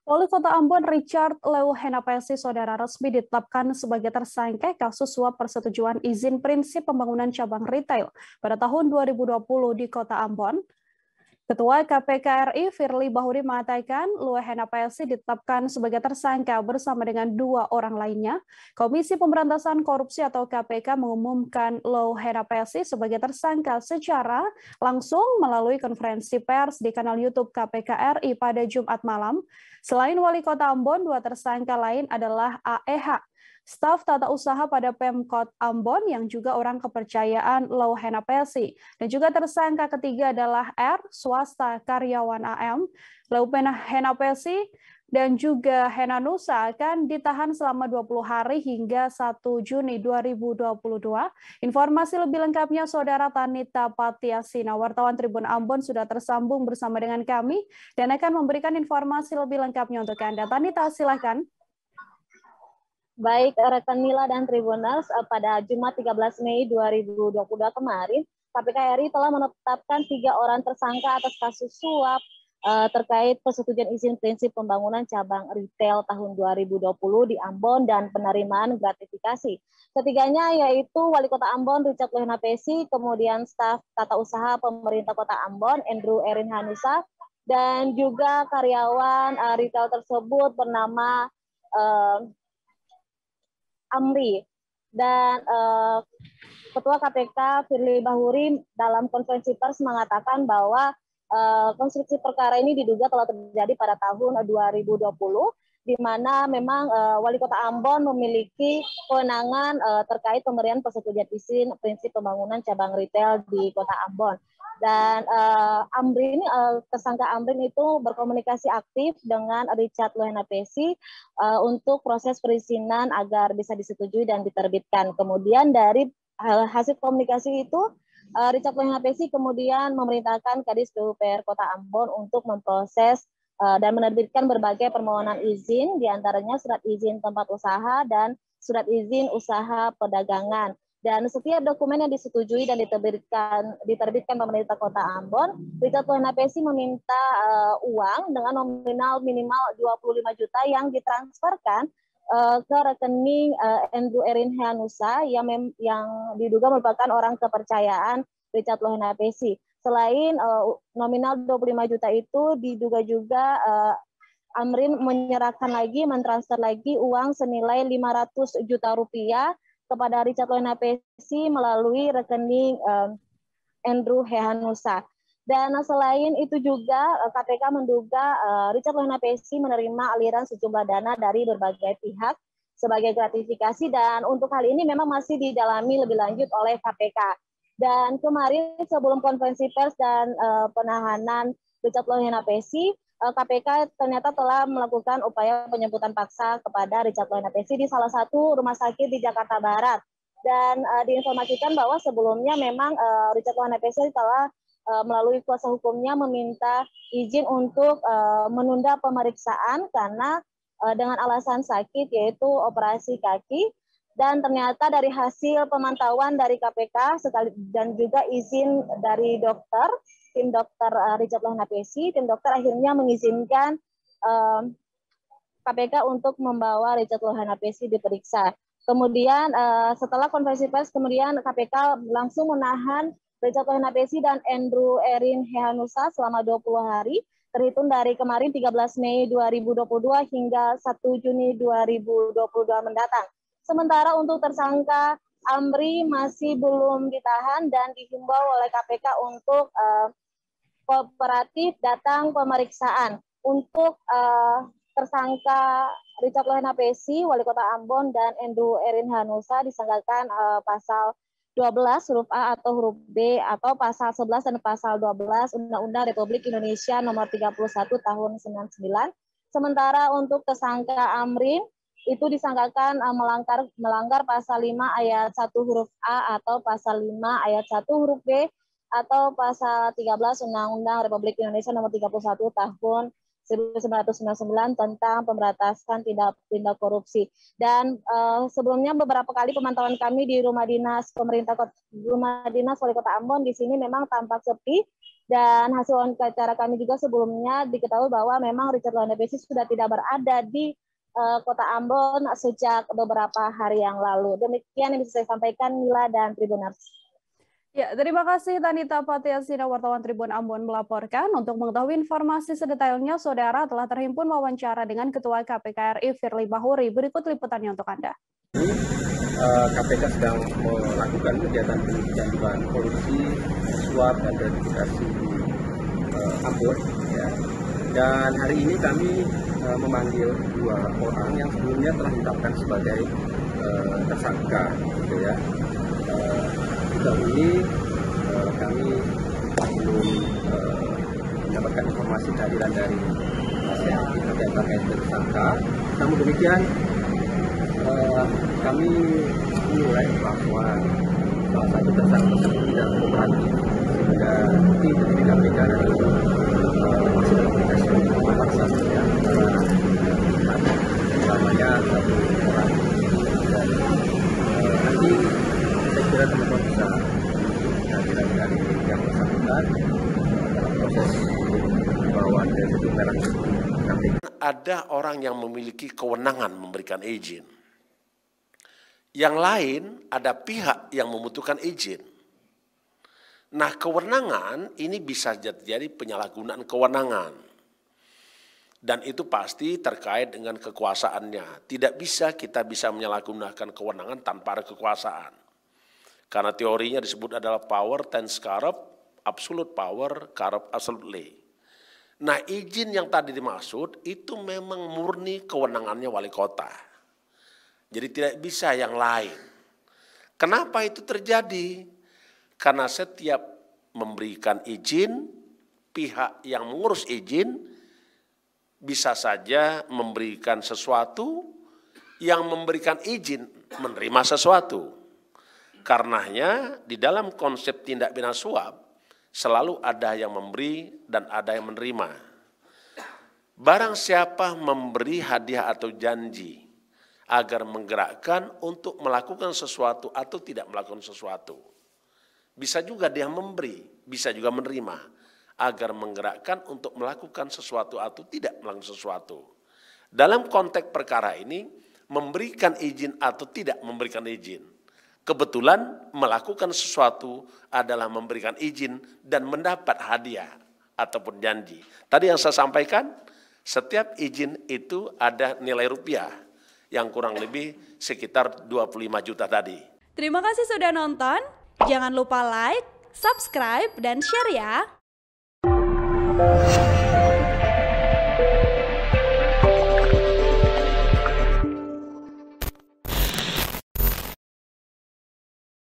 Wali Kota Ambon Richard Leuhenapesi Saudara resmi ditetapkan sebagai tersangka kasus suap persetujuan izin prinsip pembangunan cabang retail pada tahun 2020 di Kota Ambon. Ketua KPK RI Firly Bahuri mengatakan Leuhenapesi ditetapkan sebagai tersangka bersama dengan dua orang lainnya. Komisi Pemberantasan Korupsi atau KPK mengumumkan Leuhenapesi sebagai tersangka secara langsung melalui konferensi pers di kanal YouTube KPK RI pada Jumat malam. Selain Wali Kota Ambon, dua tersangka lain adalah AEH, staf tata usaha pada Pemkot Ambon yang juga orang kepercayaan Leuhenapesi. Dan juga tersangka ketiga adalah R, swasta karyawan AM. Leuhenapesi dan juga Henanusa akan ditahan selama 20 hari hingga 1 Juni 2022. Informasi lebih lengkapnya Saudara Tanita Patiasina, wartawan Tribun Ambon sudah tersambung bersama dengan kami dan akan memberikan informasi lebih lengkapnya untuk Anda. Tanita, silakan. Baik, rekan Mila dan Tribuners, pada Jumat 13 Mei 2022 kemarin, KPK RI telah menetapkan 3 orang tersangka atas kasus suap terkait persetujuan izin prinsip pembangunan cabang retail tahun 2020 di Ambon dan penerimaan gratifikasi. Ketiganya yaitu Wali Kota Ambon Richard Leuhenapesi, kemudian staf tata usaha pemerintah Kota Ambon Andrew Erin Hanusa, dan juga karyawan retail tersebut bernama Amri. Dan Ketua KPK Firly Bahuri dalam konferensi pers mengatakan bahwa konstruksi perkara ini diduga telah terjadi pada tahun 2020, di mana memang Wali Kota Ambon memiliki kewenangan terkait pemberian persetujuan izin prinsip pembangunan cabang retail di Kota Ambon. Dan tersangka Amrin itu berkomunikasi aktif dengan Richard Leuhenapesi untuk proses perizinan agar bisa disetujui dan diterbitkan. Kemudian dari hasil komunikasi itu, Richard Leuhenapesi kemudian memerintahkan Kadis PUPR Kota Ambon untuk memproses dan menerbitkan berbagai permohonan izin, diantaranya surat izin tempat usaha dan surat izin usaha perdagangan. Dan setiap dokumen yang disetujui dan diterbitkan pemerintah Kota Ambon, Richard Leuhenapesi meminta uang dengan nominal minimal 25 juta yang ditransferkan ke rekening Andrew Erin Hanusa yang diduga merupakan orang kepercayaan Richard Leuhenapesi. Selain nominal 25 juta itu, diduga juga Amrin mentransfer lagi uang senilai 500 juta rupiah kepada Richard Leuhenapesi melalui rekening Andrew Hanusa. Dan selain itu juga KPK menduga Richard Leuhenapesi menerima aliran sejumlah dana dari berbagai pihak sebagai gratifikasi, dan untuk hal ini memang masih didalami lebih lanjut oleh KPK. Dan kemarin sebelum konferensi pers dan penahanan Richard Leuhenapesi, KPK ternyata telah melakukan upaya penjemputan paksa kepada Richard Leuhenapesi di salah satu rumah sakit di Jakarta Barat. Dan diinformasikan bahwa sebelumnya memang Richard Leuhenapesi telah melalui kuasa hukumnya meminta izin untuk menunda pemeriksaan karena dengan alasan sakit, yaitu operasi kaki. Dan ternyata dari hasil pemantauan dari KPK dan juga izin dari tim dokter Richard Leuhenapesi, tim dokter akhirnya mengizinkan KPK untuk membawa Richard Leuhenapesi diperiksa. Kemudian setelah konferensi pers, kemudian KPK langsung menahan Richard Leuhenapesi dan Andrew Erin Hanusa selama 20 hari, terhitung dari kemarin 13 Mei 2022 hingga 1 Juni 2022 mendatang. Sementara untuk tersangka Amri masih belum ditahan dan dihimbau oleh KPK untuk kooperatif datang pemeriksaan. Untuk tersangka Richard Leuhenapesi, Wali Kota Ambon, dan Andrew Erin Hanusa disangkakan pasal 12 huruf A atau huruf B atau pasal 11 dan pasal 12 Undang-Undang Republik Indonesia nomor 31 tahun 99. Sementara untuk tersangka Amrin itu disangkakan melanggar pasal 5 ayat 1 huruf A atau pasal 5 ayat 1 huruf B atau pasal 13 Undang-Undang Republik Indonesia nomor 31 tahun 1999 tentang pemberantasan tindak korupsi. Dan sebelumnya beberapa kali pemantauan kami di rumah dinas Wali Kota Ambon di sini memang tampak sepi Dan hasil wawancara kami juga sebelumnya diketahui bahwa memang Richard Lonebesi sudah tidak berada di Kota Ambon sejak beberapa hari yang lalu. Demikian yang bisa saya sampaikan, Mila dan Tribuners. Ya, terima kasih Tanita Patiasina, wartawan Tribun Ambon melaporkan. Untuk mengetahui informasi sedetailnya, Saudara telah terhimpun wawancara dengan Ketua KPK RI Firly Bahuri. Berikut liputannya untuk Anda. KPK sedang melakukan kegiatan penelitian dugaan korupsi, suap dan gratifikasi Ambon. Ya. Dan hari ini kami memanggil 2 orang yang sebelumnya telah ditetapkan sebagai tersangka, gitu ya. Sejauh ini kami belum mendapatkan informasi kehadiran dari terkait tersangka. Namun demikian, kami menilai bahwa salah satu tersangka tersebut tidak kooperatif, sehingga tim penyidik KPK masih dalam proses memaksa ya, utamanya 1 orang. Dan nanti saya kira teman-teman bisa kehadiran dari yang bersangkutan dalam proses pembawaan dari gedung merah KPK. Ada orang yang memiliki kewenangan memberikan izin. Yang lain ada pihak yang membutuhkan izin. Nah, kewenangan ini bisa jadi penyalahgunaan kewenangan. Dan itu pasti terkait dengan kekuasaannya. Tidak bisa kita bisa menyalahgunakan kewenangan tanpa ada kekuasaan. Karena teorinya disebut adalah power tends corrupt, absolute power corrupt absolutely. Nah, izin yang tadi dimaksud itu memang murni kewenangannya wali kota. Jadi tidak bisa yang lain. Kenapa itu terjadi? Karena setiap memberikan izin, pihak yang mengurus izin bisa saja memberikan sesuatu, yang memberikan izin menerima sesuatu. Karenanya di dalam konsep tindak pidana suap selalu ada yang memberi dan ada yang menerima. Barang siapa memberi hadiah atau janji agar menggerakkan untuk melakukan sesuatu atau tidak melakukan sesuatu. Bisa juga dia memberi, bisa juga menerima, agar menggerakkan untuk melakukan sesuatu atau tidak melakukan sesuatu. Dalam konteks perkara ini, memberikan izin atau tidak memberikan izin. Kebetulan melakukan sesuatu adalah memberikan izin dan mendapat hadiah ataupun janji. Tadi yang saya sampaikan, setiap izin itu ada nilai rupiah yang kurang lebih sekitar 25 juta tadi. Terima kasih sudah nonton. Jangan lupa like, subscribe, dan share ya.